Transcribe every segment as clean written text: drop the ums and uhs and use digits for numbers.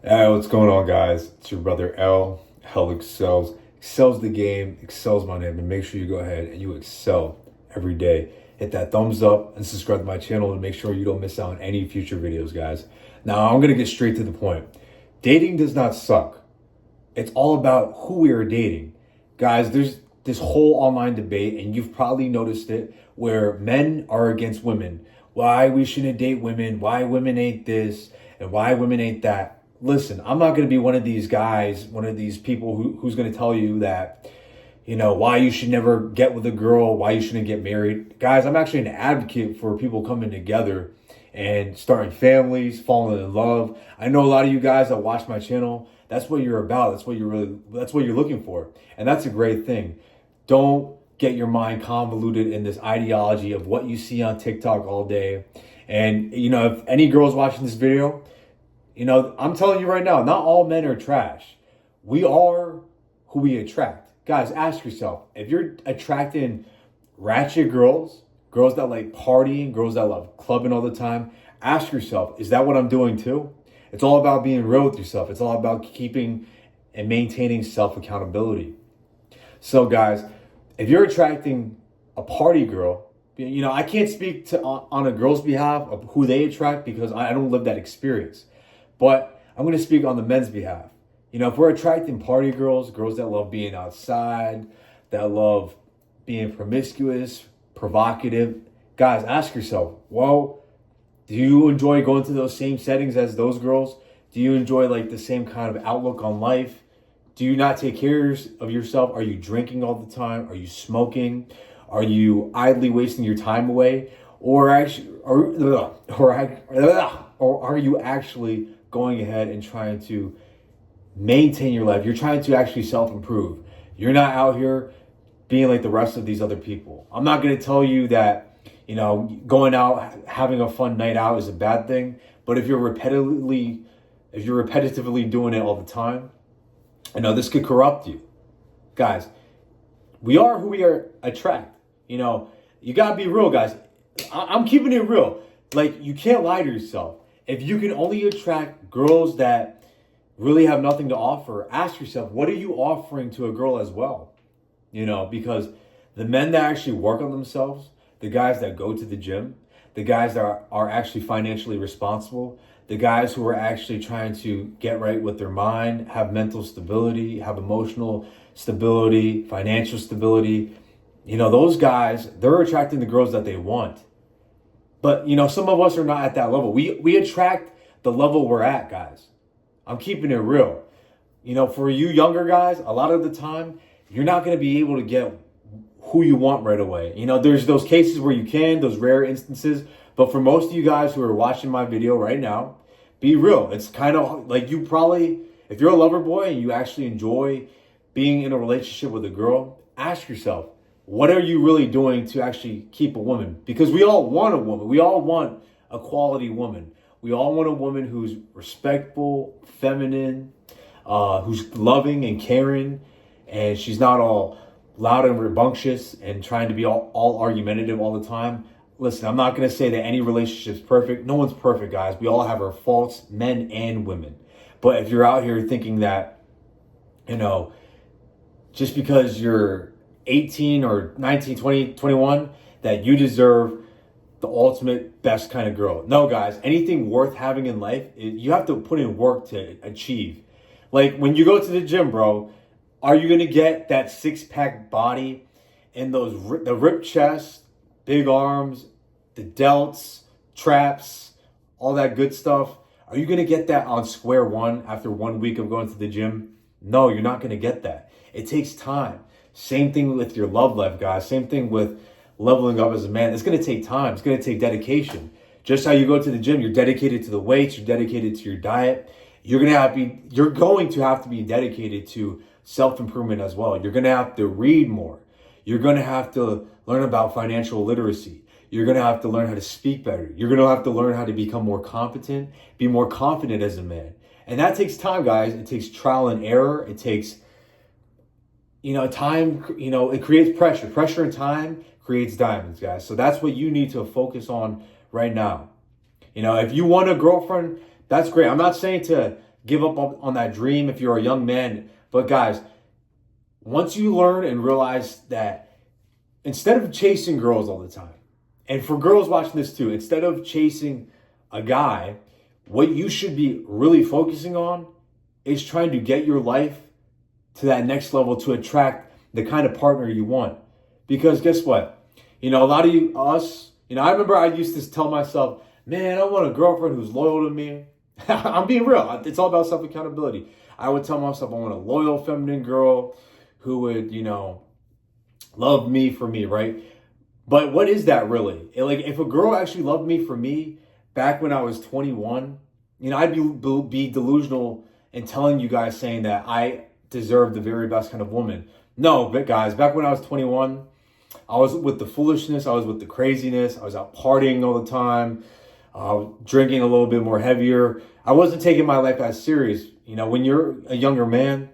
Hey, what's going on, guys? It's your brother Hell excels. Excels the game, excels my name, and make sure you go ahead and you excel every day. Hit that thumbs up and subscribe to my channel to make sure you don't miss out on any future videos, guys. Now, I'm going to get straight to the point. Dating does not suck. It's all about who we are dating. Guys, there's this whole online debate, and you've probably noticed it, where men are against women. Why we shouldn't date women, why women ain't this, and why women ain't that. Listen, I'm not going to be one of these guys, one of these people who's going to tell you that, why you should never get with a girl, why you shouldn't get married. Guys, I'm actually an advocate for people coming together and starting families, falling in love. I know a lot of you guys that watch my channel, that's what you're about. That's what you're looking for. And that's a great thing. Don't get your mind convoluted in this ideology of what you see on TikTok all day. And, if any girls watching this video, I'm telling you right now, not all men are trash. We are who we attract. Guys, ask yourself, if you're attracting ratchet girls that like partying, girls that love clubbing all the time, ask yourself, is that what I'm doing too? It's all about being real with yourself. It's all about keeping and maintaining self-accountability. So guys, if you're attracting a party girl, I can't speak on a girl's behalf of who they attract because I don't live that experience. But I'm going to speak on the men's behalf. If we're attracting party girls that love being outside, that love being promiscuous, provocative, guys, ask yourself, well, do you enjoy going to those same settings as those girls? Do you enjoy like the same kind of outlook on life? Do you not take care of yourself? Are you drinking all the time? Are you smoking? Are you idly wasting your time away? Or are you actually going ahead and trying to maintain your life? You're trying to actually self-improve. You're not out here being like the rest of these other people. I'm not going to tell you that, going out, having a fun night out is a bad thing. But if you're repetitively doing it all the time, this could corrupt you. Guys, we are who we are attract. You got to be real, guys. I'm keeping it real. Like, you can't lie to yourself. If you can only attract girls that really have nothing to offer, ask yourself, what are you offering to a girl as well? Because the men that actually work on themselves, the guys that go to the gym, the guys that are actually financially responsible, the guys who are actually trying to get right with their mind, have mental stability, have emotional stability, financial stability, those guys, they're attracting the girls that they want. But, some of us are not at that level. We attract the level we're at, guys. I'm keeping it real. For you younger guys, a lot of the time, you're not going to be able to get who you want right away. There's those cases where you can, those rare instances. But for most of you guys who are watching my video right now, be real. It's kind of like you probably, if you're a lover boy and you actually enjoy being in a relationship with a girl, ask yourself, what are you really doing to actually keep a woman? Because we all want a woman. We all want a quality woman. We all want a woman who's respectful, feminine, who's loving and caring, and she's not all loud and rambunctious and trying to be all argumentative all the time. Listen, I'm not going to say that any relationship's perfect. No one's perfect, guys. We all have our faults, men and women. But if you're out here thinking that, just because you're 18 or 19, 20, 21, that you deserve the ultimate best kind of girl. No, guys, anything worth having in life, you have to put in work to achieve. Like when you go to the gym, bro, are you going to get that six-pack body and the ripped chest, big arms, the delts, traps, all that good stuff? Are you going to get that on square one after 1 week of going to the gym? No, you're not going to get that. It takes time. Same thing with your love life, guys. Same thing with leveling up as a man. It's going to take time. It's going to take dedication. Just how you go to the gym, you're dedicated to the weights, you're dedicated to your diet. You're going to have to be dedicated to self-improvement as well. You're going to have to read more. You're going to have to learn about financial literacy. You're going to have to learn how to speak better. You're going to have to learn how to become more competent, be more confident as a man. And that takes time, guys. It takes trial and error. It takes time, it creates pressure. Pressure and time creates diamonds, guys. So that's what you need to focus on right now. If you want a girlfriend, that's great. I'm not saying to give up on that dream if you're a young man. But guys, once you learn and realize that instead of chasing girls all the time, and for girls watching this too, instead of chasing a guy, what you should be really focusing on is trying to get your life to that next level to attract the kind of partner you want. Because guess what? A lot of us, I remember I used to tell myself, man, I want a girlfriend who's loyal to me. I'm being real. It's all about self-accountability. I would tell myself I want a loyal feminine girl who would, love me for me, right? But what is that really? Like, if a girl actually loved me for me back when I was 21, I'd be delusional in telling you guys saying that I deserve the very best kind of woman. No, but guys, back when I was 21, I was with the foolishness, I was with the craziness, I was out partying all the time, drinking a little bit more heavier. I wasn't taking my life as serious. When you're a younger man,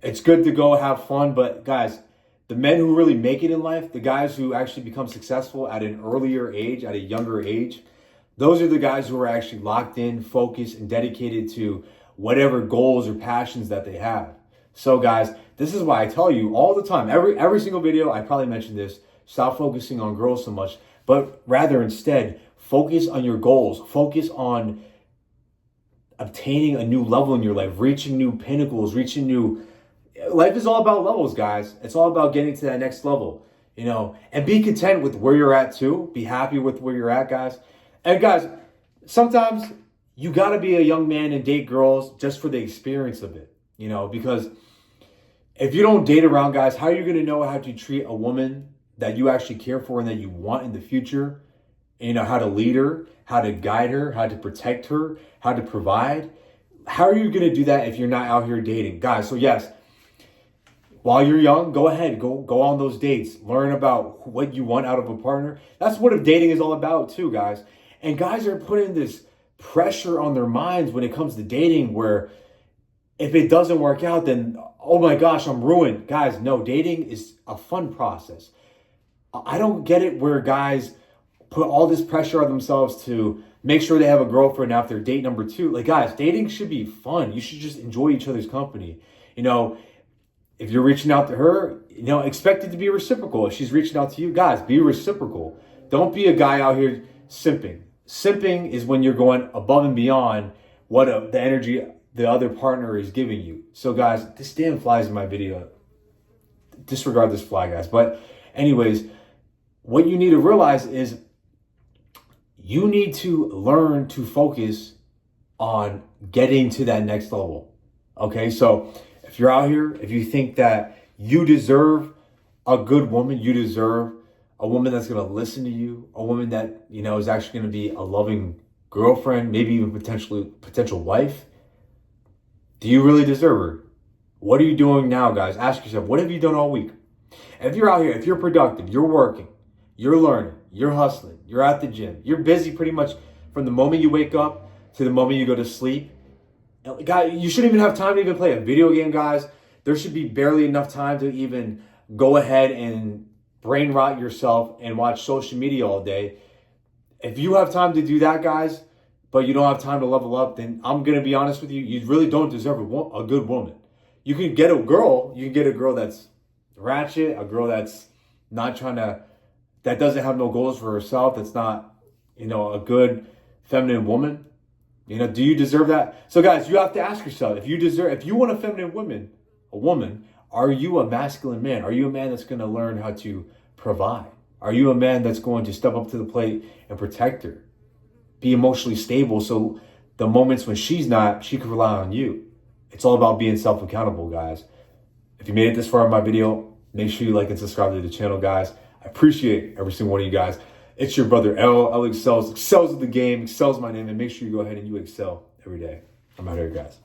it's good to go have fun, but guys, the men who really make it in life, the guys who actually become successful at an earlier age, at a younger age, those are the guys who are actually locked in, focused, and dedicated to whatever goals or passions that they have. So guys, this is why I tell you all the time, every single video, I probably mentioned this, stop focusing on girls so much, but rather instead, focus on your goals. Focus on obtaining a new level in your life, reaching new pinnacles, life is all about levels, guys. It's all about getting to that next level, and be content with where you're at too. Be happy with where you're at, guys. And guys, sometimes you got to be a young man and date girls just for the experience of it, because if you don't date around, guys, how are you going to know how to treat a woman that you actually care for and that you want in the future? How to lead her, how to guide her, how to protect her, how to provide. How are you going to do that if you're not out here dating? Guys, so yes, while you're young, go ahead, go on those dates. Learn about what you want out of a partner. That's what dating is all about too, guys. And guys are putting this pressure on their minds when it comes to dating where if it doesn't work out, then, oh my gosh, I'm ruined. Guys, no, dating is a fun process. I don't get it where guys put all this pressure on themselves to make sure they have a girlfriend after date number 2. Like, guys, dating should be fun. You should just enjoy each other's company. If you're reaching out to her, expect it to be reciprocal. If she's reaching out to you, guys, be reciprocal. Don't be a guy out here simping. Simping is when you're going above and beyond what the energy the other partner is giving you. So guys, this damn flies in my video. Disregard this fly, guys. But anyways, what you need to realize is you need to learn to focus on getting to that next level. Okay, so if you're out here, if you think that you deserve a good woman, you deserve a woman that's going to listen to you, a woman that, is actually going to be a loving girlfriend, maybe even potential wife, do you really deserve her? What are you doing now, guys? Ask yourself, what have you done all week? If you're out here, if you're productive, you're working, you're learning, you're hustling, you're at the gym, you're busy pretty much from the moment you wake up to the moment you go to sleep. Guys, you shouldn't even have time to even play a video game, guys. There should be barely enough time to even go ahead and brain rot yourself and watch social media all day. If you have time to do that, guys, but you don't have time to level up, then I'm going to be honest with you, you really don't deserve a good woman. You can get a girl that's ratchet, a girl that's that doesn't have no goals for herself, that's not, a good feminine woman. Do you deserve that? So guys, you have to ask yourself, if you want a feminine woman, are you a masculine man? Are you a man that's going to learn how to provide? Are you a man that's going to step up to the plate and protect her? Be emotionally stable so the moments when she's not, she can rely on you. It's all about being self-accountable, guys. If you made it this far in my video, make sure you like and subscribe to the channel, guys. I appreciate every single one of you guys. It's your brother L excels. Excels is the game. Excels my name. And make sure you go ahead and you excel every day. I'm out here, guys.